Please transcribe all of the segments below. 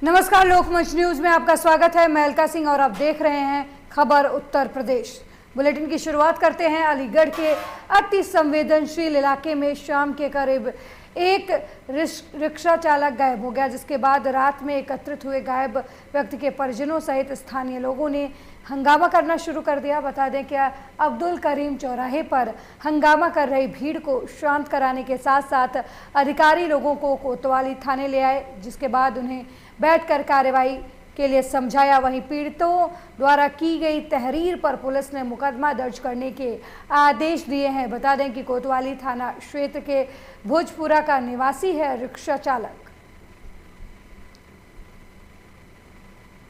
नमस्कार, लोकमंच न्यूज में आपका स्वागत है। मैं अलका सिंह और आप देख रहे हैं खबर उत्तर प्रदेश। बुलेटिन की शुरुआत करते हैं अलीगढ़ के अति संवेदनशील इलाके में शाम के करीब एक रिक्शा चालक गायब हो गया, जिसके बाद रात में एकत्रित हुए गायब व्यक्ति के परिजनों सहित स्थानीय लोगों ने हंगामा करना शुरू कर दिया। बता दें कि अब्दुल करीम चौराहे पर हंगामा कर रही भीड़ को शांत कराने के साथ साथ अधिकारी लोगों को कोतवाली थाने ले आए, जिसके बाद उन्हें बैठकर कार्रवाई के लिए समझाया। वहीं पीड़ितों द्वारा की गई तहरीर पर पुलिस ने मुकदमा दर्ज करने के आदेश दिए हैं। बता दें कि कोतवाली थाना क्षेत्र के भोजपुरा का निवासी है रिक्शा चालक।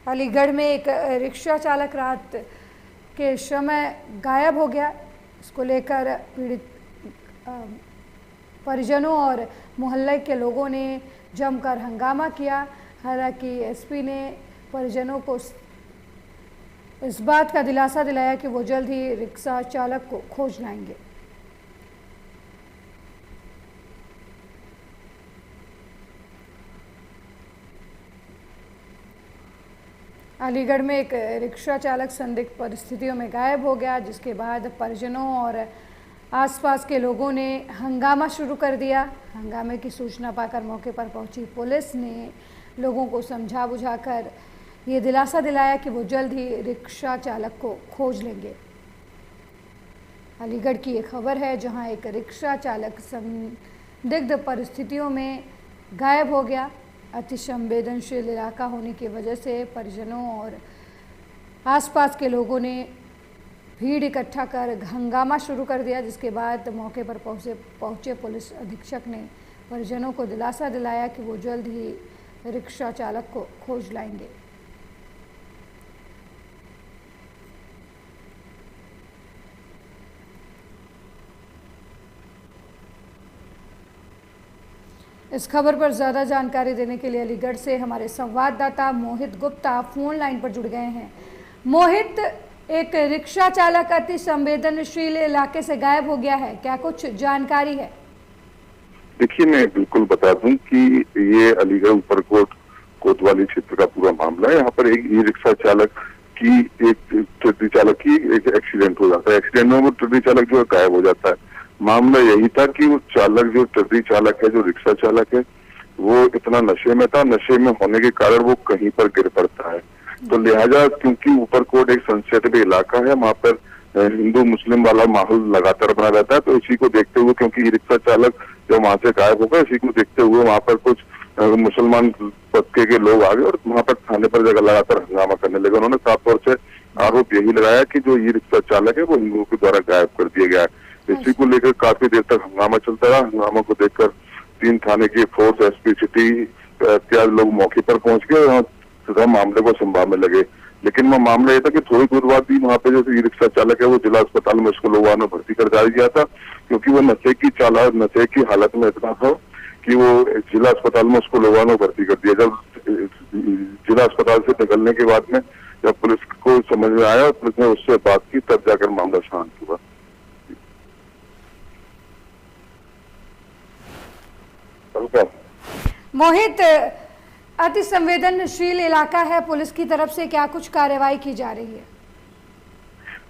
अलीगढ़ में एक रिक्शा चालक रात के समय गायब हो गया। इसको लेकर पीड़ित परिजनों और मोहल्ले के लोगों ने जमकर हंगामा किया। हालांकि एसपी ने परिजनों को इस बात का दिलासा दिलाया कि वो जल्द ही रिक्शा चालक को खोज लाएंगे। अलीगढ़ में एक रिक्शा चालक संदिग्ध परिस्थितियों में गायब हो गया, जिसके बाद परिजनों और आसपास के लोगों ने हंगामा शुरू कर दिया। हंगामे की सूचना पाकर मौके पर पहुंची पुलिस ने लोगों को समझा बुझाकर ये दिलासा दिलाया कि वो जल्द ही रिक्शा चालक को खोज लेंगे। अलीगढ़ की ये खबर है, जहां एक रिक्शा चालक संदिग्ध परिस्थितियों में गायब हो गया। अति संवेदनशील इलाका होने की वजह से परिजनों और आसपास के लोगों ने भीड़ इकट्ठा कर हंगामा शुरू कर दिया, जिसके बाद मौके पर पहुंचे पुलिस अधीक्षक ने परिजनों को दिलासा दिलाया कि वो जल्द ही रिक्शा चालक को खोज लाएंगे। इस खबर पर ज़्यादा जानकारी देने के लिए अलीगढ़ से हमारे संवाददाता मोहित गुप्ता फोन लाइन पर जुड़ गए हैं। मोहित, एक रिक्शा चालक अति संवेदनशील इलाके से गायब हो गया है, क्या कुछ जानकारी है? देखिए, मैं बिल्कुल बता दूं कि ये अलीगढ़ ऊपरकोट कोतवाली क्षेत्र का पूरा मामला है। यहाँ पर एक ई रिक्शा चालक की ट्रडी चालक की एक एक्सीडेंट हो जाता है। एक्सीडेंट में वो ट्रडी चालक जो है गायब हो जाता है। मामला यही था कि वो चालक जो ट्रडी चालक है, जो रिक्शा चालक है, वो इतना नशे में था। नशे में होने के कारण वो कहीं पर गिर पड़ता है। तो लिहाजा क्योंकि ऊपरकोट एक सेंसिटिव इलाका है, वहां पर हिंदू मुस्लिम वाला माहौल लगातार बना रहता है। तो इसी को देखते हुए, क्योंकि ई रिक्शा चालक जो वहां से गायब होगा, इसी को देखते हुए वहां पर कुछ मुसलमान तबके के लोग आ गए और वहां पर थाने पर जगह लगातार हंगामा करने लगे। उन्होंने साफ तौर से आरोप यही लगाया कि जो ई रिक्शा चालक है वो हिंदुओं के द्वारा गायब कर दिया गया है। इसी को लेकर काफी देर तक हंगामा चलता रहा। हंगामा को देखकर 3 थाने की फोर्स, एसपी सिटी इत्यादि लोग मौके पर पहुंच गए और सीधा मामले को संभालने लगे। लेकिन वह मामला ये था कि थोड़ी दूर बाद भी वहां पे जो ई रिक्शा चालक है वो जिला अस्पताल में उसको लोगों ने भर्ती कर दिया था, क्योंकि वो नशे की हालत में इतना था कि वो जिला अस्पताल में उसको लोगों ने भर्ती कर दिया। जब जिला अस्पताल से निकलने के बाद में जब पुलिस को समझ में आया, पुलिस ने उससे बात की, तब जाकर मामला शांत हुआ। मोहित, अति संवेदनशील इलाका है, पुलिस की तरफ से क्या कुछ कार्रवाई की जा रही है?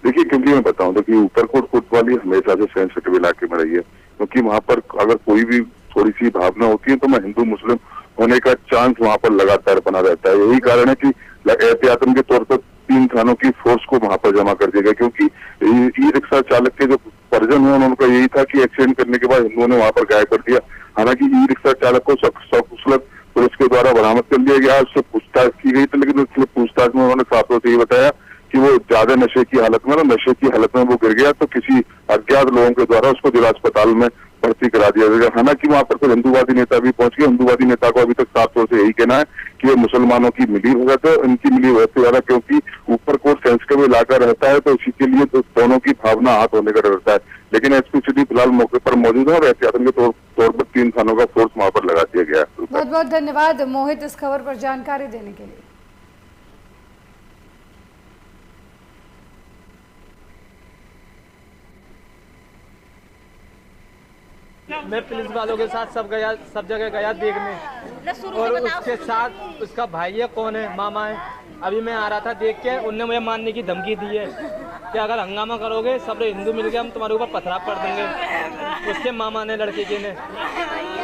देखिए, क्योंकि मैं बताऊं तो कि ऊपरकोट कोतवाली हमेशा से सेंसिटिव इलाके में रही है, क्योंकि वहां पर अगर कोई भी थोड़ी सी भावना होती है तो मैं हिंदू मुस्लिम होने का चांस वहां पर लगातार बना रहता है। यही कारण है कि एहतियातन के तौर पर 3 थानों की फोर्स को वहां पर जमा कर दिया गया, क्योंकि ई रिक्शा चालक के जो परिजन हुए उनका यही था कि एक्सीडेंट करने के बाद हिंदुओं ने वहां पर गायब कर दिया। हालांकि ई रिक्शा चालक को सकुशल पुलिस के द्वारा बरामद कर लिया गया, उससे पूछताछ की गई थी, लेकिन उससे पूछताछ में उन्होंने साफ तौर से ये बताया कि वो ज्यादा नशे की हालत में वो गिर गया, तो किसी अज्ञात लोगों के द्वारा उसको जिला अस्पताल में भर्ती करा दिया गया। हालांकि वहां पर कुछ हिंदूवादी नेता भी पहुंच गए। हिंदूवादी नेता को अभी तक साफ तौर से यही कहना है कि ये मुसलमानों की मिली भगत है। इनकी मिली भगत से ज्यादा क्योंकि ऊपरकोट सेंसिटिव इलाका रहता है, तो इसी के लिए तो दोनों की भावना हाथ होने का डर रहता है। लेकिन एसपी सिटी फिलहाल मौके पर मौजूद है और एहतियातन के तौर पर 3 थानों का फोर्स वहां पर लगा दिया गया है। बहुत बहुत धन्यवाद मोहित, इस खबर पर जानकारी देने के लिए। मैं पुलिस वालों के साथ सब जगह गया देखने, और उसके साथ उसका भाई है, कौन है, मामा है। अभी मैं आ रहा था देख के, उनने मुझे मारने की धमकी दी है कि अगर हंगामा करोगे सब हिंदू मिल के हम तुम्हारे ऊपर पथराव कर देंगे। उसके मामा ने, लड़के के ने,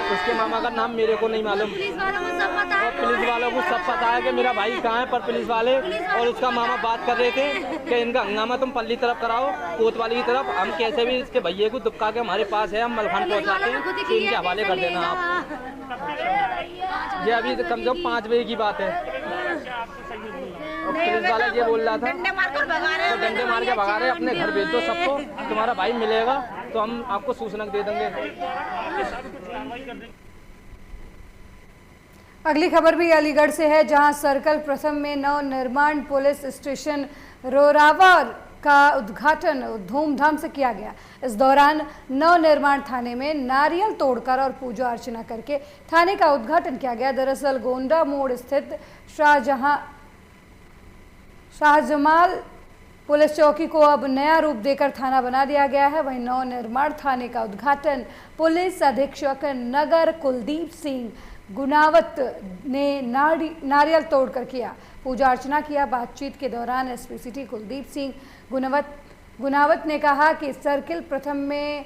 उसके मामा का नाम मेरे को नहीं मालूम, और पुलिस वालों को सब पता है कि मेरा भाई कहाँ है। पर पुलिस वाले और उसका मामा बात कर रहे थे कि इनका हंगामा तुम पल्ली तरफ कराओ, कोतवाली की तरफ, हम कैसे भी इसके भैये को दुबका के हमारे पास है, हम मलखान पहुँचाते हैं, तो इनके हवाले कर देना आप। ये अभी कम से कम 5 बजे की बात है। पुलिस वाला ये बोल रहा था, डंडे मार के भगा रहे, अपने घर भेज दो सबको, तुम्हारा भाई मिलेगा तो हम आपको सूचना दे देंगे। अगली खबर भी अलीगढ़ से है, जहां सर्कल प्रथम में नव निर्माण पुलिस स्टेशन रोरावर का उद्घाटन धूमधाम से किया गया। इस दौरान नव निर्माण थाने में नारियल तोड़कर और पूजा अर्चना करके थाने का उद्घाटन किया गया। दरअसल गोंडा मोड़ स्थित शाहजमाल पुलिस चौकी को अब नया रूप देकर थाना बना दिया गया है। वहीं नव निर्माण थाने का उद्घाटन पुलिस अधीक्षक नगर कुलदीप सिंह गुनावत ने नारियल तोड़कर किया, पूजा अर्चना किया। बातचीत के दौरान एसपी सिटी कुलदीप सिंह गुनावत ने कहा कि सर्किल प्रथम में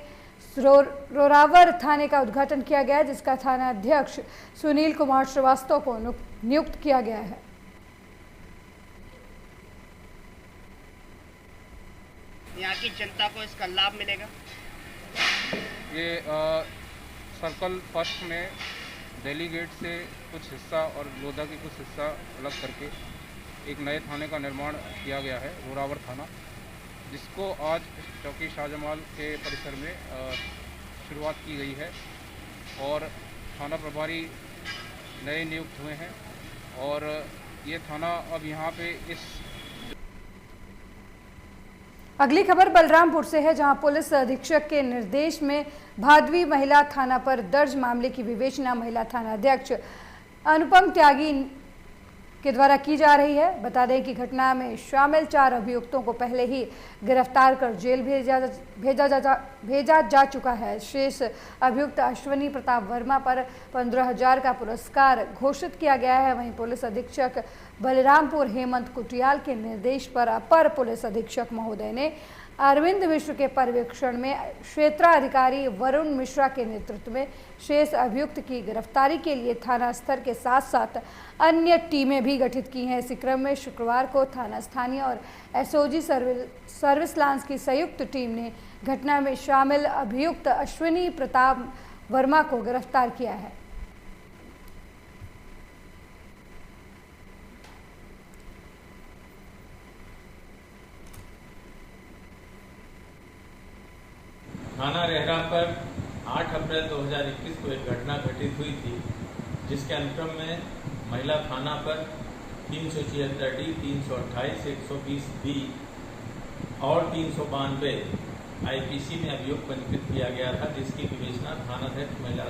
रोरावर थाने का उद्घाटन किया गया, जिसका थाना अध्यक्ष सुनील कुमार श्रीवास्तव को नियुक्त किया गया है। यहाँ की जनता को इसका लाभ मिलेगा। ये सर्कल फर्स्ट में दिल्ली गेट से कुछ हिस्सा और लोधा की कुछ हिस्सा अलग करके एक नए थाने का निर्माण किया गया है, रोरावर थाना, जिसको आज चौकी शाहजमाल के परिसर में शुरुआत की गई है। और थाना प्रभारी नए नियुक्त हुए हैं और ये थाना अब यहाँ पे इस। अगली खबर बलरामपुर से है, जहां पुलिस अधीक्षक के निर्देश में भादवी महिला थाना पर दर्ज मामले की विवेचना महिला थाना अध्यक्ष अनुपम त्यागी के द्वारा की जा रही है। बता दें कि घटना में शामिल 4 अभियुक्तों को पहले ही गिरफ्तार कर जेल भेजा जा चुका है। शेष अभियुक्त अश्विनी प्रताप वर्मा पर 15,000 का पुरस्कार घोषित किया गया है। वहीं पुलिस अधीक्षक बलरामपुर हेमंत कुटियाल के निर्देश पर अपर पुलिस अधीक्षक महोदय ने अरविंद मिश्र के पर्यवेक्षण में क्षेत्राधिकारी वरुण मिश्रा के नेतृत्व में शेष अभियुक्त की गिरफ्तारी के लिए थाना स्तर के साथ साथ अन्य टीमें भी गठित की हैं। इसी क्रम में शुक्रवार को थाना स्थानीय और एसओजी सर्विस लांस की संयुक्त टीम ने घटना में शामिल अभियुक्त अश्विनी प्रताप वर्मा को गिरफ्तार किया है। थाना रेहरा पर 8 अप्रैल 2021 को एक घटना घटित हुई थी, जिसके अनुक्रम में महिला थाना पर 376D, 328, 120B और 392 आईपीसी में अभियोग पंजीकृत किया गया था, जिसकी विवेचना थानाध्यक्ष महिला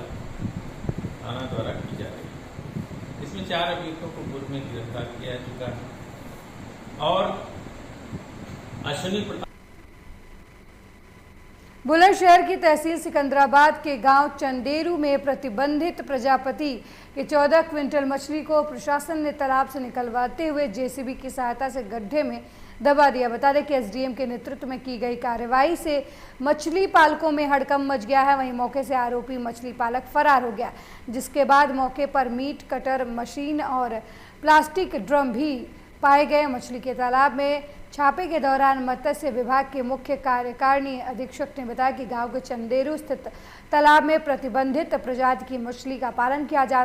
थाना द्वारा की जा रही है। इसमें 4 अभियुक्तों को पूर्व में गिरफ्तार किया जा चुका है और अश्विनी बुलंदशहर की तहसील सिकंदराबाद के गांव चंदेरू में प्रतिबंधित प्रजापति के 14 क्विंटल मछली को प्रशासन ने तालाब से निकलवाते हुए जेसीबी की सहायता से गड्ढे में दबा दिया। बता दें कि एसडीएम के नेतृत्व में की गई कार्रवाई से मछली पालकों में हड़कंप मच गया है। वहीं मौके से आरोपी मछली पालक फरार हो गया, जिसके बाद मौके पर मीट कटर मशीन और प्लास्टिक ड्रम भी पाए गए। मछली के तालाब में छापे के दौरान मत्स्य विभाग के मुख्य कार्यकारिणी अधीक्षक ने बताया कि गांव के चंदेरू स्थित तालाब में प्रतिबंधित प्रजाति की मछली का पालन किया जा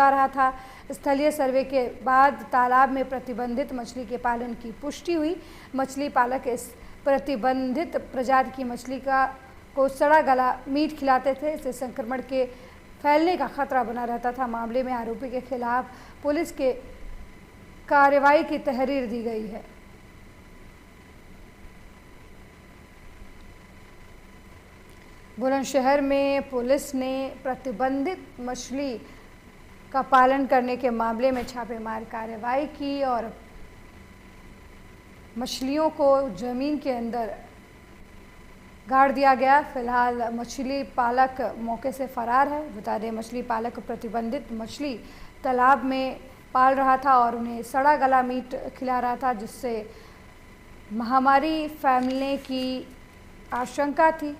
रहा था। स्थलीय सर्वे के बाद तालाब में प्रतिबंधित मछली के पालन की पुष्टि हुई। मछली पालक इस प्रतिबंधित प्रजाति की मछली को सड़ा गला मीट खिलाते थे। इससे संक्रमण के फैलने का खतरा बना रहता था। मामले में आरोपी के खिलाफ पुलिस के कार्रवाई की तहरीर दी गई है। बुलंदशहर में पुलिस ने प्रतिबंधित मछली का पालन करने के मामले में छापेमार कार्रवाई की और मछलियों को जमीन के अंदर गाड़ दिया गया। फिलहाल मछली पालक मौके से फरार है। बता दें, मछली पालक प्रतिबंधित मछली तालाब में पाल रहा था और उन्हें सड़ा गला मीट खिला रहा था, जिससे महामारी फैलने की आशंका थी।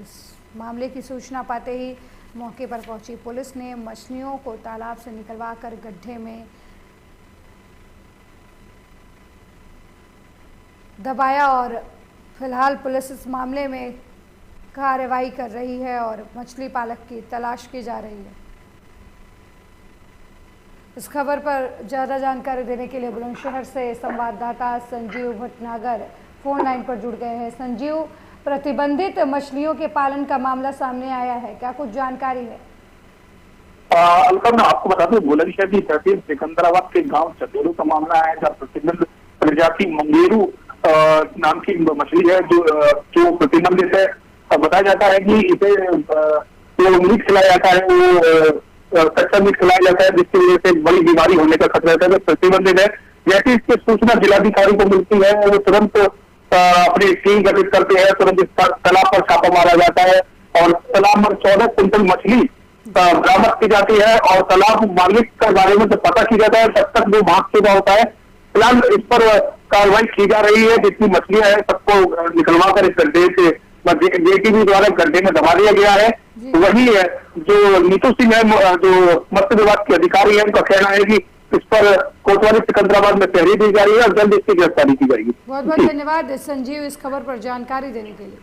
इस मामले की सूचना पाते ही मौके पर पहुंची पुलिस ने मछलियों को तालाब से निकलवाकर गड्ढे में दबाया और फिलहाल पुलिस इस मामले में कार्रवाई कर रही है और मछली पालक की तलाश की जा रही है। इस खबर पर ज़्यादा जानकारी देने के लिए बुलंदशहर से संवाददाता संजीव भटनागर फोन लाइन पर जुड़ गए हैं। संजीव, प्रतिबंधित मछलियों के पालन का मामला सामने आया है, क्या कुछ जानकारी है? अलका, मैं आपको बता दूं, बुलंदशहर की तहसील सिकंदराबाद के गांव चतेरू का मामला है, जहाँ प्रतिबंधित प्रजाति मंगेरू नाम की मछली है जो प्रतिबंधित है। बताया जाता है कि इसे जो मीट खिलाया जाता है वो कच्चा मीट खिलाया जाता है, जिसकी वजह से बड़ी बीमारी होने का खतरा रहता है। प्रतिबंधित है। जैसे इसकी सूचना जिलाधिकारी को मिलती है, वो तुरंत अपनी टीम गठित करते हैं, तुरंत इस तालाब पर छापा मारा जाता है और तालाब में 14 क्विंटल मछली बरामद की जाती है और तालाब मालिक के बारे में जब पता की जाता है तब तक वो भाग चुका होता है। फिलहाल इस पर कार्रवाई की जा रही है। जितनी मछलियां हैं सबको निकलवा कर इस गड्ढे से जेटीबी द्वारा गड्ढे में दबा दिया गया है। वही है जो नीतू सिंह है, जो मत्स्य विभाग के अधिकारी है, उनका कहना है कि इस पर कोतवाली सिकंदराबाद में पहरी दी जा रही है और जल्द इसकी गिरफ्तारी की जाएगी। बहुत बहुत धन्यवाद संजीव इस खबर पर जानकारी देने के लिए।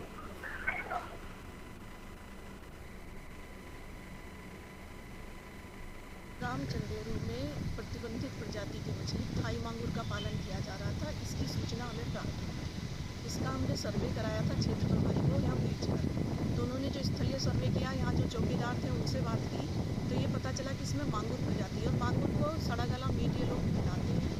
गांव चंदेरू में प्रतिबंधित प्रजाति की मछली थाई मांगुर का पालन किया जा रहा था। इसकी सूचना हमें प्राप्त हुई। इसका हमने सर्वे कराया था क्षेत्र प्रभारी को यहाँ बीच कर। तो उन्होंने जो स्थलीय सर्वे किया, यहाँ जो चौकीदार थे उनसे बात की, तो ये पता चला कि इसमें मांगुर प्रजाति है और मांगुर को सड़ा गला मीट ये लोग खिलाते हैं,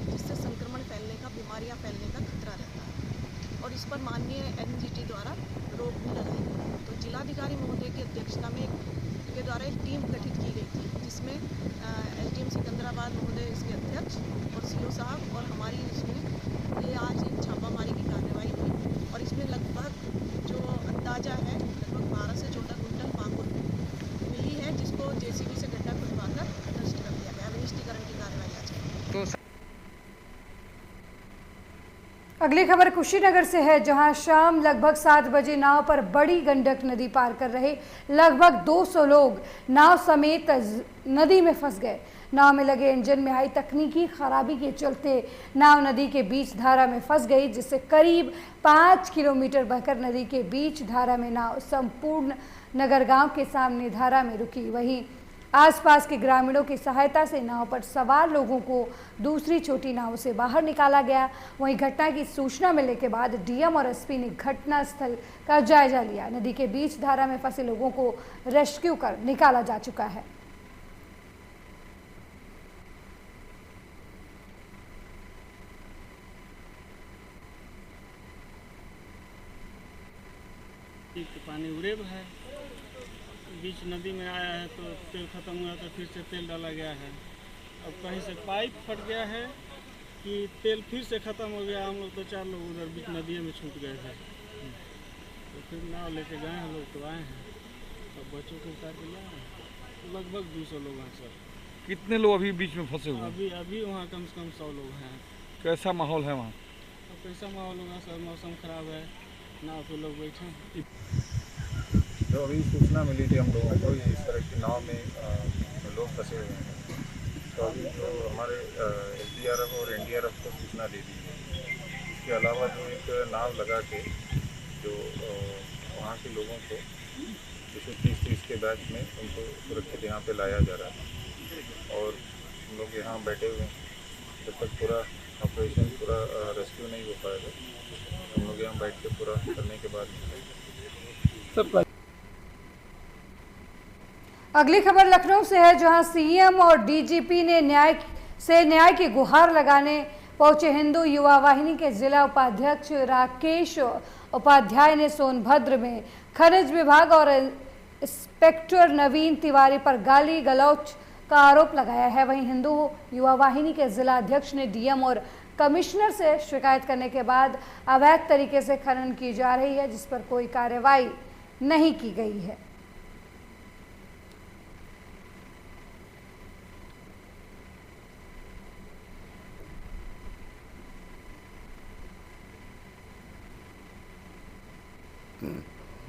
जिससे संक्रमण फैलने का, बीमारियाँ फैलने का खतरा रहता है और इस पर माननीय NGT द्वारा रोक भी लगाई गई। तो जिलाधिकारी महोदय की अध्यक्षता में के द्वारा एक टीम गठित की गई थी, जिसमें SDM सिकंदराबाद महोदय इसके अध्यक्ष और CO साहब और हमारी इसमें ये आज छापामारी की कार्रवाई हुई और इसमें लगभग जो अंदाजा है लगभग 12 से 14 कुंटल मांगुर मिली है, जिसको JCB से गड्ढा खुदवाकर नष्ट कर दिया गया। निष्टीकरण की कार्रवाई आज की। अगली खबर कुशीनगर से है, जहां शाम लगभग 7 बजे नाव पर बड़ी गंडक नदी पार कर रहे लगभग 200 लोग नाव समेत नदी में फंस गए। नाव में लगे इंजन में आई तकनीकी खराबी के चलते नाव नदी के बीच धारा में फंस गई, जिससे करीब 5 किलोमीटर बहकर नदी के बीच धारा में नाव संपूर्ण नगर गांव के सामने धारा में रुकी। वहीं आसपास के ग्रामीणों की सहायता से नाव पर सवार लोगों को दूसरी छोटी नाव से बाहर निकाला गया। वहीं घटना की सूचना मिलने के बाद DM और SP ने घटना स्थल का जायजा लिया। नदी के बीच धारा में फंसे लोगों को रेस्क्यू कर निकाला जा चुका है। पानी उड़ेब है, बीच नदी में आया है तो तेल खत्म हुआ तो फिर से तेल डाला गया है। अब कहीं से पाइप फट गया है कि तेल फिर से ख़त्म हो गया। हम लोग 2-4 लोग उधर बीच नदी में छूट गए थे, तो फिर नाव लेके गए हैं लोग, तो आए हैं, सब बच्चों को उतार के लाए हैं। लगभग 200 लोग हैं सर। कितने लोग अभी बीच में फंसे हुए? अभी वहाँ कम से कम 100 लोग हैं। कैसा माहौल है वहाँ? अब कैसा माहौल होगा सर, मौसम ख़राब है, नाव पे लोग बैठे हैं। जो अभी सूचना मिली थी हम लोगों को इस तरह की नाव में लोग फंसे हुए हैं, तो अभी जो हमारे SDRF और NDRF को सूचना दे दी है। इसके अलावा जो एक नाव लगा के जो वहाँ के लोगों को 230 के बैच में उनको सुरक्षित यहाँ पे लाया जा रहा है और हम लोग यहाँ बैठे हुए हैं। जब तक पूरा ऑपरेशन पूरा रेस्क्यू नहीं हो पाएगा, हम लोग यहाँ बैठ के पूरा करने के बाद। अगली खबर लखनऊ से है, जहां CM और DGP ने न्याय की गुहार लगाने पहुंचे हिंदू युवा वाहिनी के जिला उपाध्यक्ष राकेश उपाध्याय ने सोनभद्र में खनिज विभाग और इंस्पेक्टर नवीन तिवारी पर गाली गलौच का आरोप लगाया है। वहीं हिंदू युवा वाहिनी के जिला अध्यक्ष ने DM और कमिश्नर से शिकायत करने के बाद अवैध तरीके से खनन की जा रही है, जिस पर कोई कार्रवाई नहीं की गई है।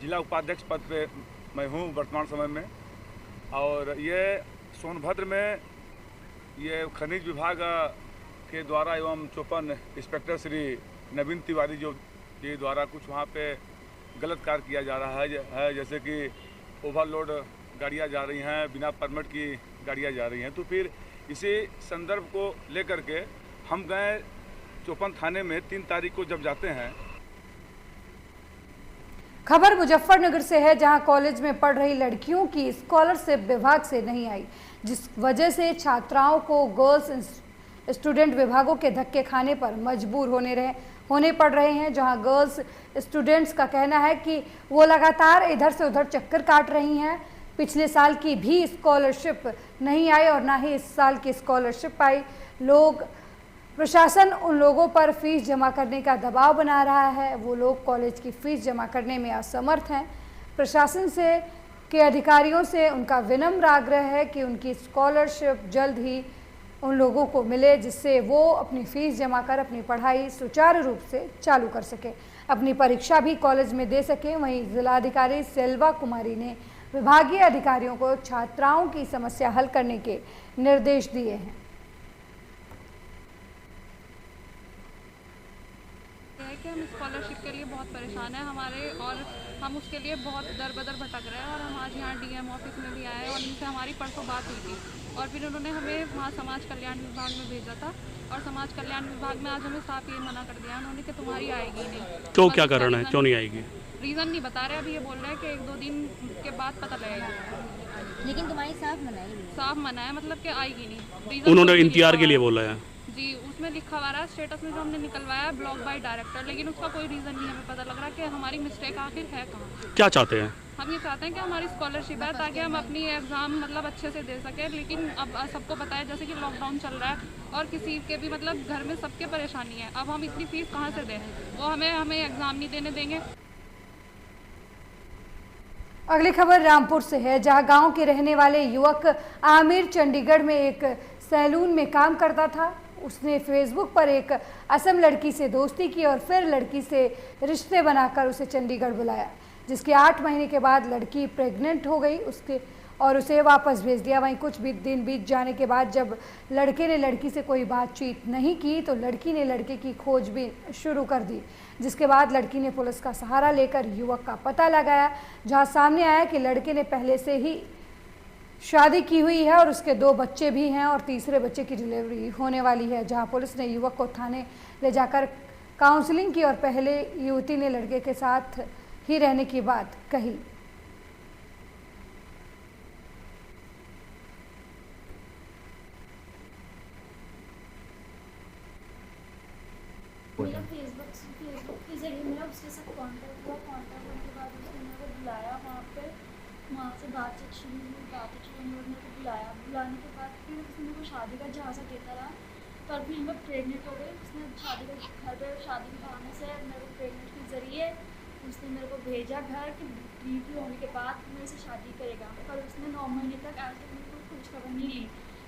जिला उपाध्यक्ष पद पे मैं हूँ वर्तमान समय में, और ये सोनभद्र में ये खनिज विभाग के द्वारा एवं चौपन इंस्पेक्टर श्री नवीन तिवारी जो के द्वारा कुछ वहाँ पे गलत कार्य किया जा रहा है, जैसे कि ओवरलोड गाड़ियाँ जा रही हैं, बिना परमिट की गाड़ियाँ जा रही हैं। तो फिर इसी संदर्भ को लेकर के हम गए चौपन थाने में 3 तारीख को जब जाते हैं। खबर मुजफ्फरनगर से है, जहां कॉलेज में पढ़ रही लड़कियों की स्कॉलरशिप विभाग से नहीं आई, जिस वजह से छात्राओं को गर्ल्स स्टूडेंट विभागों के धक्के खाने पर मजबूर होने पड़ रहे हैं। जहां गर्ल्स स्टूडेंट्स का कहना है कि वो लगातार इधर से उधर चक्कर काट रही हैं। पिछले साल की भी स्कॉलरशिप नहीं आई और ना ही इस साल की स्कॉलरशिप आई। प्रशासन उन लोगों पर फीस जमा करने का दबाव बना रहा है। वो लोग कॉलेज की फीस जमा करने में असमर्थ हैं। प्रशासन के अधिकारियों से उनका विनम्र आग्रह है कि उनकी स्कॉलरशिप जल्द ही उन लोगों को मिले, जिससे वो अपनी फीस जमा कर अपनी पढ़ाई सुचारू रूप से चालू कर सके, अपनी परीक्षा भी कॉलेज में दे सके। वहीं जिलाधिकारी सेल्वा कुमारी ने विभागीय अधिकारियों को छात्राओं की समस्या हल करने के निर्देश दिए हैं। कि हम स्कॉलरशिप के लिए बहुत परेशान हैं और हम उसके लिए बहुत दर बदर भटक रहे हैं। और हम आज यहाँ डीएम ऑफिस में भी आए और इनसे हमारी परसों बात हुई थी और फिर उन्होंने हमें वहाँ समाज कल्याण विभाग में भेजा था और समाज कल्याण विभाग में आज हमें साफ ये मना कर दिया उन्होंने कि तुम्हारी आएगी नहीं। क्यों, क्या कारण है, क्यों नहीं आएगी? रीज़न नहीं बता रहे। अभी ये बोल रहे हैं कि 1-2 दिन के बाद पता लगेगा, लेकिन तुम्हारी साफ मना है, मतलब कि आएगी नहीं। उन्होंने इंतजार के लिए बोला है जी, उसमें लिखा हुआ रहा स्टेटस में जो हमने निकलवाया है ब्लॉक बाय डायरेक्टर, लेकिन उसका कोई रीज़न नहीं हमें पता लग रहा कि हमारी मिस्टेक आखिर है कहाँ। क्या चाहते हैं? हम ये चाहते हैं कि हमारी स्कॉलरशिप है ताकि हम अपनी एग्ज़ाम मतलब अच्छे से दे सकें। लेकिन अब सबको पता है जैसे कि लॉकडाउन चल रहा है और किसी के भी मतलब घर में सबके परेशानी है। अब हम इतनी फीस कहाँ से दें? वो हमें एग्ज़ाम नहीं देने देंगे। अगली खबर रामपुर से है, जहां गांव के रहने वाले युवक आमिर चंडीगढ़ में एक सैलून में काम करता था। उसने फेसबुक पर एक असम लड़की से दोस्ती की और फिर लड़की से रिश्ते बनाकर उसे चंडीगढ़ बुलाया, जिसके 8 महीने के बाद लड़की प्रेग्नेंट हो गई और उसे वापस भेज दिया। वहीं कुछ भी दिन बीत जाने के बाद जब लड़के ने लड़की से कोई बातचीत नहीं की तो लड़की ने लड़के की खोजबीन शुरू कर दी, जिसके बाद लड़की ने पुलिस का सहारा लेकर युवक का पता लगाया, जहां सामने आया कि लड़के ने पहले से ही शादी की हुई है और उसके 2 बच्चे भी हैं और तीसरे बच्चे की डिलीवरी होने वाली है। जहां पुलिस ने युवक को थाने ले जाकर काउंसलिंग की और पहले युवती ने लड़के के साथ ही रहने की बात कही। मेरा फेसबुक के जरिए मेरा उसके साथ कांटेक्ट हुआ। कांटेक्ट होने के बाद उसने मेरे को बुलाया वहाँ से बातचीत शुरू हुई। मेरे को बुलाने के बाद फिर उसने मेरे को शादी का झांसा देता रहा, पर फिर मैं प्रेग्नेंट हो गई। उसने शादी का घर पर शादी के बहाने से मेरे को प्रेग्नेंट के ज़रिए उसने मेरे को भेजा घर कि डिलीवरी होने के बाद मेरे से शादी करेगा, पर उसने 9 महीने तक आज तक मेरे को कुछ खबर नहीं ली।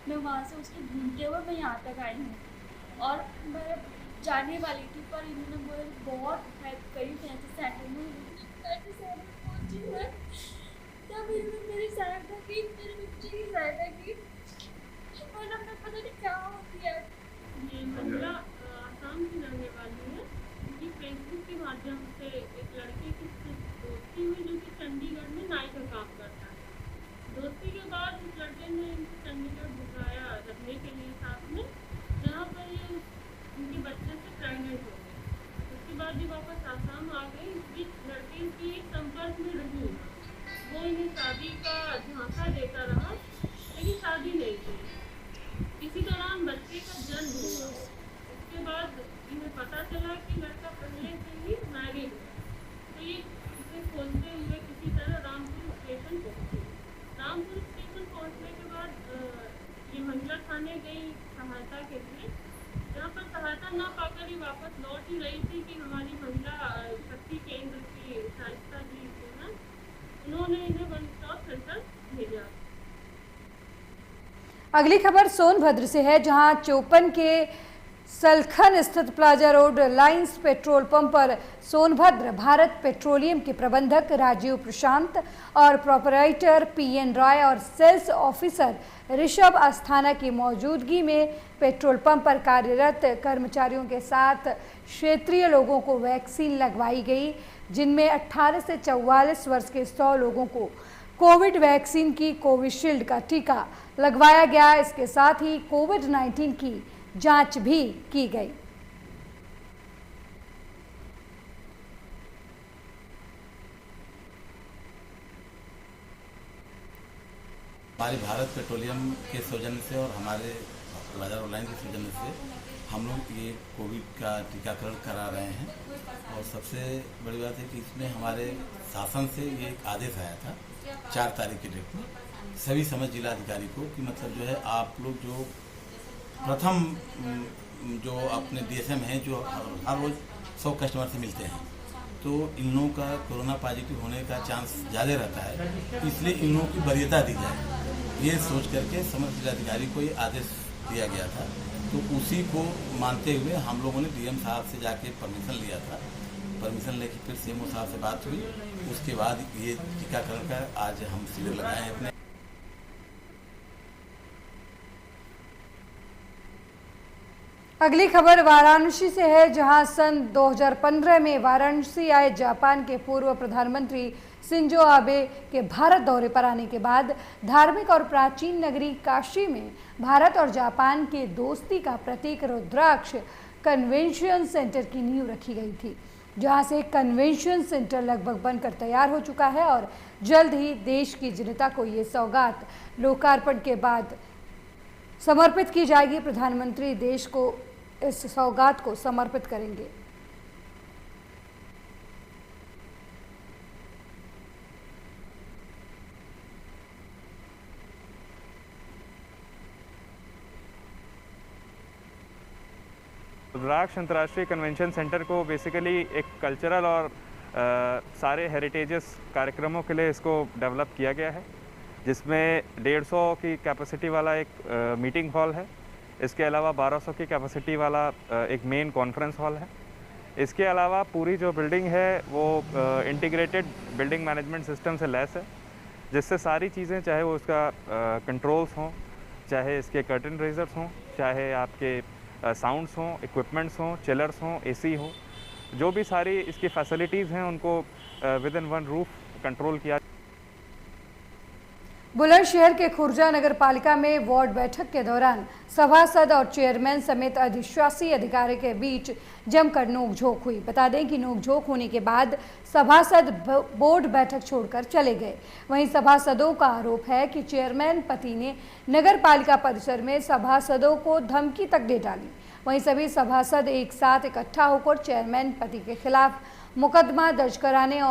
मैं वहाँ से उसके ढूंढते हुए मैं यहाँ तक आई हूँ और मैं जाने वाली थी, पर इन्होंने मुझे बहुत हेल्प करी। फैंसी सेंटर में पहुँची है तब इन्होंने मेरी सहायता की, मेरे बच्चे की सहायता की और अब मैं पता नहीं क्या होती है। ये महिला आसाम की रहने वाली है। उनकी फेसबुक के माध्यम से एक लड़के की दोस्ती हुई जो कि चंडीगढ़ में नाई का काम करता है। दोस्ती के बाद उस लड़के ने इनको चंडीगढ़ बुलाया रखने के लिए साथ में, जहाँ पर ये उनके बच्चे से प्रेगनेंट हो गई। उसके बाद ये वापस आसाम आ गई। इस बीच लड़के की संपर्क में रही, वो इन्हें शादी का झांसा देता रहा लेकिन शादी नहीं की। इसी दौरान बच्चे का जन्म हुआ। उसके बाद इन्हें पता चला कि लड़का पहले से ही मैरिड है, तो ये इसे खोजते हुए किसी तरह रामपुर स्टेशन पहुँचे। रामपुर स्टेशन पहुँचने के बाद ये महिला थाने गई सहायता के लिए, जहाँ पर सहायता ना वापस लौट ही रही थी कि हमारी महिला शक्ति केंद्र की शाइस्ता जी थी ना, उन्होंने इन्हें वन स्टॉप सेंटर भेजा। अगली खबर सोनभद्र से है, जहां चौपन के सलखन स्थित plaza road lines petrol pump पर सोनभद्र भारत पेट्रोलियम के प्रबंधक राजीव प्रशांत और प्रोपराइटर पीएन राय और सेल्स ऑफिसर ऋषभ अस्थाना की मौजूदगी में पेट्रोल पंप पर कार्यरत कर्मचारियों के साथ क्षेत्रीय लोगों को वैक्सीन लगवाई गई, जिनमें 18 से 44 वर्ष के 100 लोगों को कोविड वैक्सीन की कोविशील्ड का टीका लगवाया गया। इसके साथ ही कोविड-19 की जांच भी की गई। हमारे भारत पेट्रोलियम के सौजन्य से और हमारे प्लाजा रोड लाइन के सौजन्य से हम लोग ये कोविड का टीकाकरण करा रहे हैं। और सबसे बड़ी बात है कि इसमें हमारे शासन से ये एक आदेश आया था 4 तारीख के डेट में सभी समस्त जिलाधिकारी को कि मतलब जो है आप लोग जो प्रथम जो अपने डीएसएम हैं जो हर रोज़ 100 कस्टमर से मिलते हैं, तो इन लोगों का कोरोना पॉजिटिव होने का चांस ज़्यादा रहता है, इसलिए इन लोगों की वरीयता दी जाए, ये सोच करके समस्त जिलाधिकारी को ये आदेश दिया गया था। तो उसी को मानते हुए हम लोगों ने डीएम साहब से जाके परमिशन लिया था। परमिशन लेके फिर सीएमओ साहब से बात हुई, उसके बाद ये टीकाकरण का आज हम शिविर लगाए हैं अपने। अगली खबर वाराणसी से है, जहां सन 2015 में वाराणसी आए जापान के पूर्व प्रधानमंत्री शिंजो आबे के भारत दौरे पर आने के बाद धार्मिक और प्राचीन नगरी काशी में भारत और जापान के दोस्ती का प्रतीक रुद्राक्ष कन्वेंशन सेंटर की नींव रखी गई थी, जहां से कन्वेंशन सेंटर लगभग बनकर तैयार हो चुका है और जल्द ही देश की जनता को ये सौगात लोकार्पण के बाद समर्पित की जाएगी। प्रधानमंत्री देश को इस सौगात को समर्पित करेंगे। रुद्राक्ष अंतर्राष्ट्रीय कन्वेंशन सेंटर को बेसिकली एक कल्चरल और सारे हेरिटेजेस कार्यक्रमों के लिए इसको डेवलप किया गया है, जिसमें 150 की कैपेसिटी वाला एक मीटिंग हॉल है। इसके अलावा 1200 की कैपेसिटी वाला एक मेन कॉन्फ्रेंस हॉल है। इसके अलावा पूरी जो बिल्डिंग है वो इंटीग्रेटेड बिल्डिंग मैनेजमेंट सिस्टम से लैस है, जिससे सारी चीज़ें, चाहे वो उसका कंट्रोल्स हों, चाहे इसके कर्टन रेजर्स हों, चाहे आपके साउंड्स हों, इक्विपमेंट्स हों, चिलर्स हों, एसी हो, जो भी सारी इसकी फैसिलिटीज़ हैं उनको with in one roof control किया। बुलंदशहर के खुर्जा नगर पालिका में वार्ड बैठक के दौरान सभासद और चेयरमैन समेत अधिशासी अधिकारी के बीच जमकर नोकझोंक हुई। बता दें कि नोकझोंक होने के बाद सभासद बोर्ड बैठक छोड़कर चले गए। वहीं सभासदों का आरोप है कि चेयरमैन पति ने नगर पालिका परिसर में सभासदों को धमकी तक दे डाली। वहीं सभी सभासद एक साथ इकट्ठा होकर चेयरमैन पति के खिलाफ मुकदमा दर्ज कराने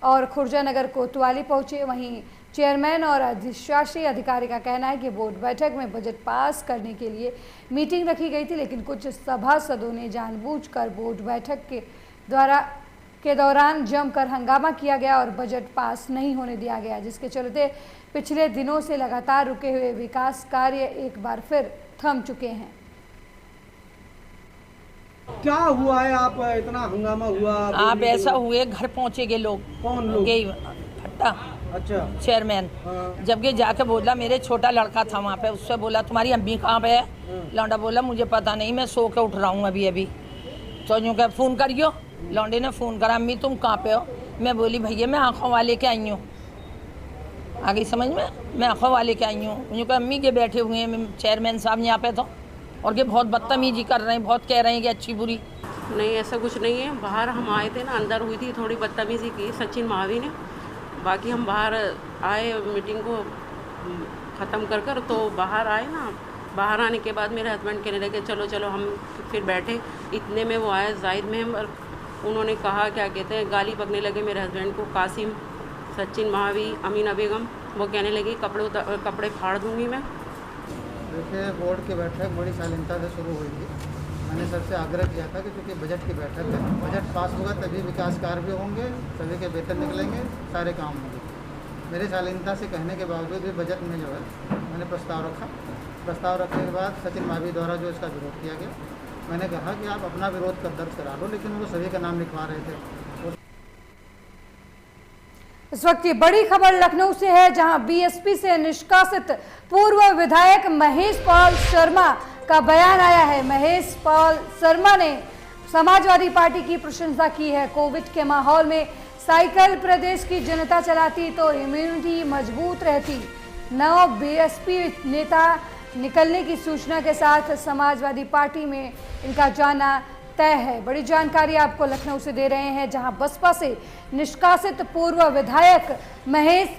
और खुर्जा नगर कोतवाली पहुंचे। वहीं चेयरमैन और अधिशासी अधिकारी का कहना है कि बोर्ड बैठक में बजट पास करने के लिए मीटिंग रखी गई थी, लेकिन कुछ सभासदों ने जानबूझकर बोर्ड बैठक के दौरान जमकर हंगामा किया गया और बजट पास नहीं होने दिया गया, जिसके चलते पिछले दिनों से लगातार रुके हुए विकास कार्य एक बार फिर थम चुके हैं। क्या हुआ है? आप इतना हंगामा हुआ? आप ऐसा हुए घर पहुँचेगे लोग। कौन लोग? फट्टा, अच्छा, चेयरमैन। जबकि जाके बोला, मेरे छोटा लड़का था वहाँ पे, उससे बोला तुम्हारी अम्मी कहाँ पे है? लौंडा बोला मुझे पता नहीं, मैं सो के उठ रहा हूँ अभी। तो यूँ कह फ़ोन करियो। लौंडे ने फ़ोन करा, अम्मी तुम कहाँ पे हो? मैं बोली भैया मैं आँखों वाले के आई हूँ। आ गई समझ में? मैं आँखों वाले के आई हूँ। यूँ कह अम्मी के बैठे हुए हैं चेयरमैन साहब यहाँ पे, तो और ये बहुत बदतमीजी कर रहे हैं, बहुत कह रहे हैं कि अच्छी बुरी। नहीं, ऐसा कुछ नहीं है। बाहर हम आए थे ना, अंदर हुई थी, थोड़ी बदतमीजी की सचिन महावी ने। बाकी हम बाहर आए मीटिंग को ख़त्म कर कर, तो बाहर आए ना, बाहर आने के बाद मेरे हस्बैंड कहने लगे चलो चलो, हम फिर बैठे। इतने में वो आए जाहिद मेंबर, उन्होंने कहा क्या कहते हैं, गाली पकने लगे मेरे हस्बैंड को, कासिम, सचिन महावी, अमीना बेगम। वो कहने लगी कपड़े फाड़ दूंगी मैं। देखिए बोर्ड की बैठक बड़ी शालीनता से शुरू हुई थी मैंने सबसे आग्रह किया था कि चूँकि बजट की बैठक है, बजट पास होगा तभी विकास कार्य भी होंगे, सभी के वेतन निकलेंगे, सारे काम होंगे। मेरी शालीनता से कहने के बावजूद भी बजट में जो है मैंने प्रस्ताव रखा। प्रस्ताव रखने के बाद सचिन मावी द्वारा जो इसका विरोध किया गया, मैंने कहा कि आप अपना विरोध कर दर्ज करा लो, लेकिन वो सभी का नाम लिखवा रहे थे। इस वक्त की बड़ी खबर लखनऊ से है, जहां बीएसपी से निष्कासित पूर्व विधायक महेश पाल शर्मा का बयान आया है। महेश पाल शर्मा ने समाजवादी पार्टी की प्रशंसा की है। कोविड के माहौल में साइकिल प्रदेश की जनता चलाती तो इम्यूनिटी मजबूत रहती। 9 बीएसपी नेता निकलने की सूचना के साथ समाजवादी पार्टी में इनका जाना तय है। बड़ी जानकारी आपको लखनऊ से दे रहे हैं, जहां बसपा से निष्कासित पूर्व विधायक महेश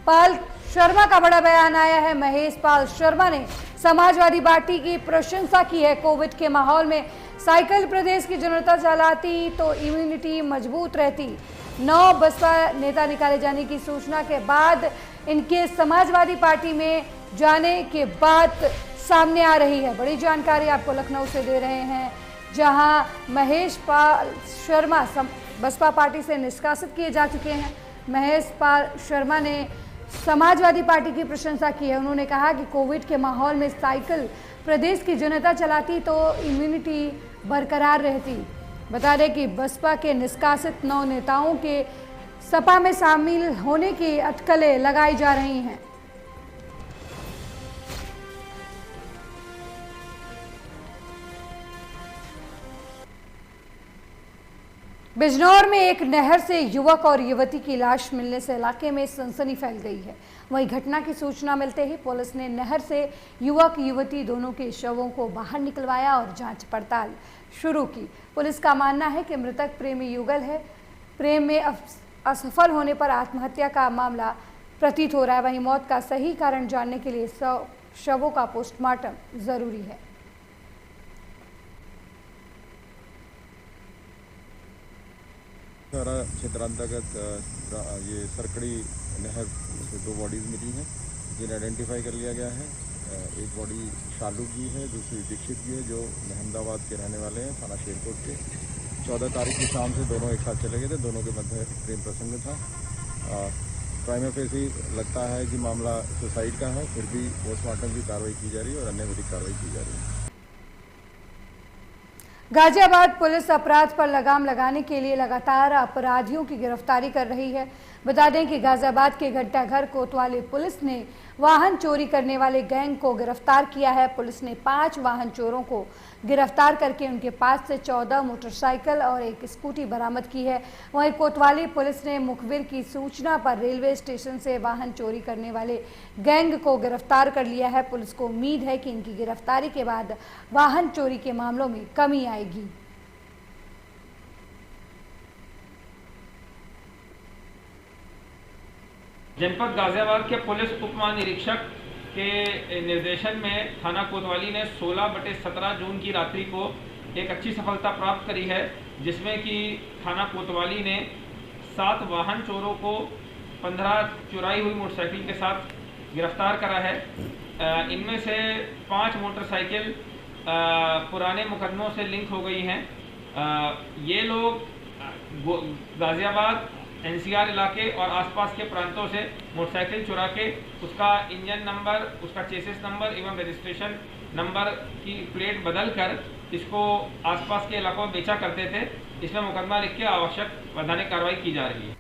पाल शर्मा का बड़ा बयान आया है। महेश पाल शर्मा ने समाजवादी पार्टी की प्रशंसा की है। कोविड के माहौल में साइकिल प्रदेश की जनता चलाती तो इम्यूनिटी मजबूत रहती। 9 बसपा नेता निकाले जाने की सूचना के बाद इनके समाजवादी पार्टी में जाने के बाद सामने आ रही है। बड़ी जानकारी आपको लखनऊ से दे रहे हैं, जहां महेश पाल शर्मा बसपा पार्टी से निष्कासित किए जा चुके हैं। महेश पाल शर्मा ने समाजवादी पार्टी की प्रशंसा की है। उन्होंने कहा कि कोविड के माहौल में साइकिल प्रदेश की जनता चलाती तो इम्यूनिटी बरकरार रहती। बता दें कि बसपा के निष्कासित 9 नेताओं के सपा में शामिल होने की अटकलें लगाई जा रही हैं। बिजनौर में एक नहर से युवक और युवती की लाश मिलने से इलाके में सनसनी फैल गई है। वहीं घटना की सूचना मिलते ही पुलिस ने नहर से युवक युवती दोनों के शवों को बाहर निकलवाया और जांच पड़ताल शुरू की। पुलिस का मानना है कि मृतक प्रेमी युगल है। प्रेम में असफल होने पर आत्महत्या का मामला प्रतीत हो रहा है। वहीं मौत का सही कारण जानने के लिए शवों का पोस्टमार्टम जरूरी है। सारा क्षेत्रांतर्गत ये सरकड़ी नहर से 2 बॉडीज़ मिली हैं, जिन्हें आइडेंटिफाई कर लिया गया है। एक बॉडी शालू की है, दूसरी दीक्षित की है, जो अहमदाबाद के रहने वाले हैं, थाना शेरकोट के। 14 तारीख की शाम से दोनों एक साथ चले गए थे। दोनों के मध्य प्रेम प्रसंग था। प्राइमा फेसी लगता है कि मामला सुसाइड का है, फिर भी पोस्टमार्टम की कार्रवाई की जा रही है और अन्य विधिक कार्रवाई की जा रही है। गाजियाबाद पुलिस अपराध पर लगाम लगाने के लिए लगातार अपराधियों की गिरफ्तारी कर रही है। बता दें कि गाजियाबाद के घंटाघर कोतवाली पुलिस ने वाहन चोरी करने वाले गैंग को गिरफ्तार किया है। पुलिस ने 5 वाहन चोरों को गिरफ्तार करके उनके पास से 14 मोटरसाइकिल और एक स्कूटी बरामद की है। वहीं कोतवाली पुलिस ने मुखबिर की सूचना पर रेलवे स्टेशन से वाहन चोरी करने वाले गैंग को गिरफ्तार कर लिया है। पुलिस को उम्मीद है कि इनकी गिरफ्तारी के बाद वाहन चोरी के मामलों में कमी आएगी। जनपद गाजियाबाद के पुलिस उप महानिरीक्षक के निर्देशन में थाना कोतवाली ने 16/17 जून की रात्रि को एक अच्छी सफलता प्राप्त करी है, जिसमें कि थाना कोतवाली ने 7 वाहन चोरों को 15 चुराई हुई मोटरसाइकिल के साथ गिरफ्तार करा है। इनमें से 5 मोटरसाइकिल पुराने मुकदमों से लिंक हो गई हैं। ये लोग गाजियाबाद एनसीआर इलाके और आसपास के प्रांतों से मोटरसाइकिल चुरा के उसका इंजन नंबर, उसका चेसिस नंबर एवं रजिस्ट्रेशन नंबर की प्लेट बदल कर इसको आसपास के इलाकों में बेचा करते थे। इसमें मुकदमा लिख के आवश्यक वैधानिक कार्रवाई की जा रही है।